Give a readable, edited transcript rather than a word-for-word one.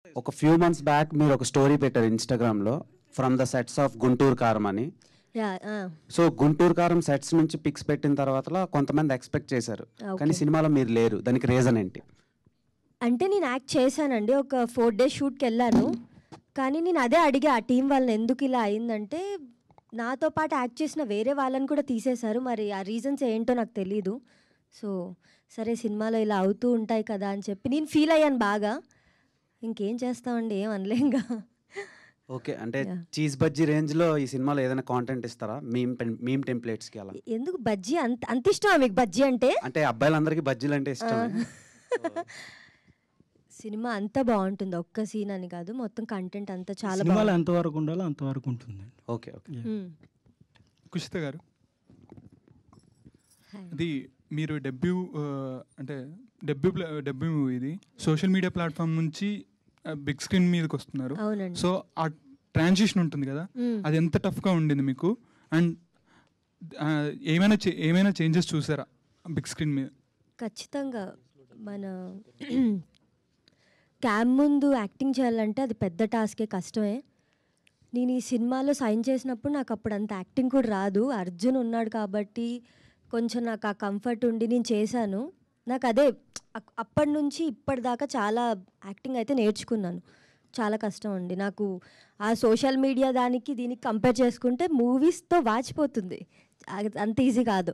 ఒక few months back మీరు ఒక స్టోరీ పెట్టారు ఇన్స్టాగ్రామ్లో, from the sets of Guntur కారం అని. సో గుంటూరు కారం సెట్స్ నుంచి పిక్స్ పెట్టిన తర్వాత కొంతమంది ఎక్స్పెక్ట్ చేశారు, కానీ సినిమాలో మీరు లేరు. దానికి రీజన్ ఏంటి? అంటే నేను యాక్ట్ చేశానండి, ఒక 4 days షూట్కి వెళ్ళాను. కానీ నేను అదే అడిగా ఆ టీం వాళ్ళని, ఎందుకు ఇలా అయిందంటే నాతో పాటు యాక్ట్ చేసిన వేరే వాళ్ళని కూడా తీసేశారు. మరి ఆ రీజన్స్ ఏంటో నాకు తెలీదు. సో సరే సినిమాలో ఇలా అవుతూ ఉంటాయి కదా అని చెప్పి నేను ఫీల్ అయ్యాను బాగా. ఇంకేం చేస్తామండి, ఏం అనలేంగా. ఓకే, అంటే చీజ్ బజ్జీ రేంజ్లో ఈ సినిమాలో ఏదైనా కాంటెంట్ ఇస్తారా? మీమ్ టెంప్లెట్స్కి అలా? ఎందుకు బజ్జీ అంత ఇష్టమా మీకు? బజ్జీ అంటే అబ్బాయిలందరికీ బజ్జీలు అంటే ఇష్టం. సినిమా అంతా బాగుంటుంది, ఒక్క సీన్ అని కాదు, మొత్తం కంటెంట్ అంతా చాలా సినిమాలో ఎంతవరకు ఉండాలో అంతవరకు ఉంటుంది. Okay okay. కుషిత గారు, ఇది మీరు డెబ్యూ మూవీ, ఇది సోషల్ మీడియా ప్లాట్ఫామ్ నుంచి బిగ్ స్క్రీన్ మీదకి వస్తున్నారు. సో ఆ ట్రాన్సిషన్ ఉంటుంది కదా, అది ఎంత టఫ్గా ఉండింది మీకు? అండ్ ఏమైనా చేంజెస్ చూసారా బిగ్ స్క్రీన్ మీద? ఖచ్చితంగా. మన క్యామ్ ముందు యాక్టింగ్ చేయాలంటే అది పెద్ద టాస్కే, కష్టమే. నేను ఈ సినిమాలో సైన్ చేసినప్పుడు నాకు అప్పుడు అంత యాక్టింగ్ కూడా రాదు. అర్జున్ ఉన్నాడు కాబట్టి కొంచెం నాకు ఆ కంఫర్ట్ ఉండి నేను చేశాను. నాకు అదే అప్పటి నుంచి ఇప్పటిదాకా చాలా యాక్టింగ్ అయితే నేర్చుకున్నాను. చాలా కష్టం అండి నాకు. ఆ సోషల్ మీడియా దీనికి కంపేర్ చేసుకుంటే మూవీస్తో వాచిపోతుంది, అంత ఈజీ కాదు.